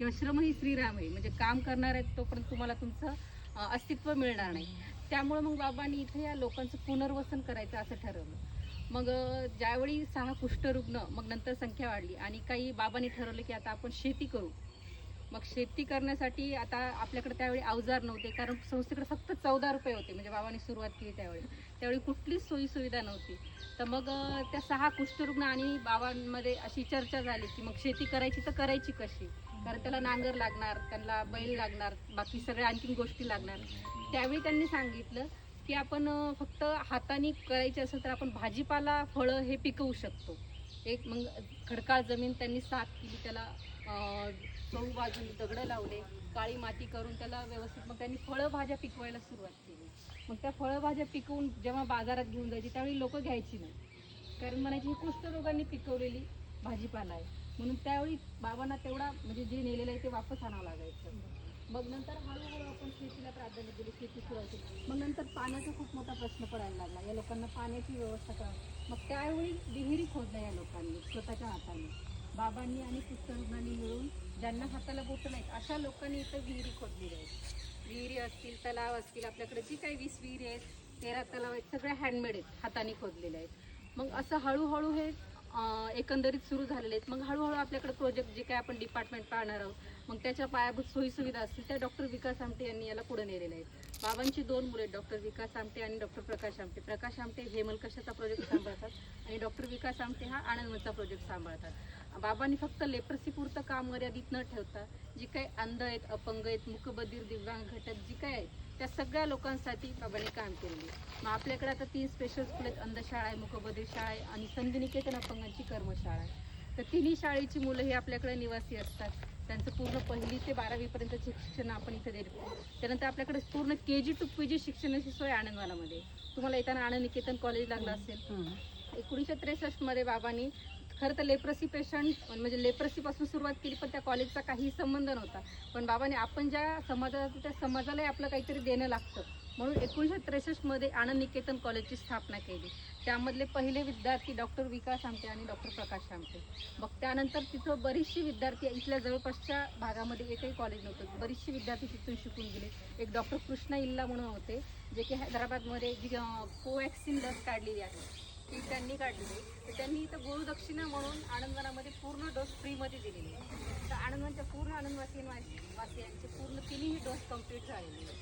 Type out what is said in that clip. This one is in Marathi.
किंवा श्रम ही श्रीराम आहे, म्हणजे काम करणार आहेत तोपर्यंत तुम्हाला तुमचं अस्तित्व मिळणार नाही. त्यामुळे मग बाबांनी इथे या लोकांचं पुनर्वसन करायचं असं ठरवलं. मग ज्यावेळी 6 कुष्ठरुग्ण, मग नंतर संख्या वाढली आणि काही बाबांनी ठरवलं की आता आपण शेती करू. मग शेती करण्यासाठी आता आपल्याकडे त्यावेळी अवजार नव्हते, कारण संस्थेकडे फक्त 14 रुपये होते, म्हणजे बाबांनी सुरुवात केली त्यावेळी कुठलीच सोयीसुविधा नव्हती. तर मग त्या 6 कुष्ठरुग्ण आणि बाबांमध्ये अशी चर्चा झाली की मग शेती करायची तर करायची कशी, कारण त्याला नांगर लागणार, त्यांना बैल लागणार, बाकी सगळ्या आणखीन गोष्टी लागणार. त्यावेळी त्यांनी सांगितलं की आपण फक्त हाताने करायचे असेल तर आपण भाजीपाला, फळं हे पिकवू शकतो. एक मग खडकाळ जमीन त्यांनी साफ केली, त्याला चहूबाजूने दगडं लावले, काळी माती करून त्याला व्यवस्थित मग त्यांनी फळभाज्या पिकवायला सुरुवात केली. मग त्या फळभाज्या पिकवून जेव्हा बाजारात घेऊन जायची त्यावेळी लोक घ्यायची नाही, कारण म्हणायची ही कुष्ठरोगांनी पिकवलेली भाजीपाला आहे. म्हणून त्यावेळी बाबांना तेवढा म्हणजे जे नेलेलं आहे ते वापस आणावं लागायचं. मग नंतर हळूहळू आपण शेतीला प्राधान्य दिले, शेती सुरू केली. मग नंतर पाण्याचा खूप मोठा प्रश्न पडायला लागला, या लोकांना पाण्याची व्यवस्था करावी. मग त्यावेळी विहिरी खोदल्या या लोकांनी स्वतःच्या हाताने, बाबांनी आणि कुष्ठरुग्णांनी मिळून. ज्यांना हाताला बोटं नाहीत अशा लोकांनी इथं विहिरी खोदलेल्या आहेत. विहिरी असतील, तलाव असतील, आपल्याकडे जी काही 20 विहिरी आहेत, 13 तलाव आहेत, सगळ्या हँडमेड आहेत, हाताने खोदलेल्या आहेत. मग असं हळूहळू हे एकंदरीत सुरू झालेले आहेत. मग हळूहळू आपल्याकडे प्रोजेक्ट जे काय आपण डिपार्टमेंट पाहणार आहोत, मग त्याच्या पायाभूत सोयीसुविधा असतील त्या डॉक्टर विकास आमटे यांनी याला पुढे नेलेले आहेत. बाबांची 2 मुले आहेत, डॉक्टर विकास आमटे आणि डॉक्टर प्रकाश आमटे. प्रकाश आमटे हेमलकशाचा प्रोजेक्ट सांभाळतात आणि डॉक्टर विकास आमटे हा आनंदवनचा प्रोजेक्ट सांभाळतात. बाबांनी फक्त लेप्रसीपुरतं काम मर्यादित न ठेवता जी काही अंध आहेत, अपंग आहेत, मूकबधीर, दिव्यांग घटक जी काय आहेत त्या सगळ्या लोकांसाठी बाबांनी काम केलेली आहे. मग आपल्याकडे आता 3 स्पेशल स्कूल आहेत, अंधशाळा आहे, मूकबधीर शाळा आहे आणि संधिनिकेतन अपंगांची कर्मशाळा आहे. तर तिन्ही शाळेची मुलं ही आपल्याकडे निवासी असतात. त्यांचं पूर्ण 1ली ते 12वीपर्यंतचे शिक्षण आपण इथे देतो. त्यानंतर आपल्याकडे पूर्ण KG to PG शिक्षणाची सोय आनंदवालामध्ये. तुम्हाला येताना आनंद निकेतन कॉलेज लागलं असेल. 1963 मध्ये बाबांनी खरं तर लेप्रसी पेशंट म्हणजे लेप्रसीपासून सुरुवात केली, पण त्या कॉलेजचा काही संबंध नव्हता. पण बाबांनी आपण ज्या समाजात त्या समाजालाही आपलं काहीतरी देणं लागतं म्हणून 1963 मध्ये आनंद निकेतन कॉलेजची स्थापना केली. त्यामधले पहिले विद्यार्थी डॉक्टर विकास आमटे आणि डॉक्टर प्रकाश आमटे. मग त्यानंतर तिथं बरीचशी विद्यार्थी, इथल्या जवळपासच्या भागामध्ये एकही कॉलेज नव्हतं, बरीचशी विद्यार्थी तिथून शिकून गेले. एक डॉक्टर कृष्णा इल्ला म्हणून होते, जे की हैदराबादमध्ये जी कोवॅक्सिन लस काढलेली आहे ती त्यांनी काढलेली. तर त्यांनी इथं गुरुदक्षिणा म्हणून आनंदवनामध्ये पूर्ण डोस फ्रीमध्ये दिलेली आहे. तर आनंदवनच्या पूर्ण आनंदवासियांचे पूर्ण 3ही डोस कंप्लीट झालेले आहेत.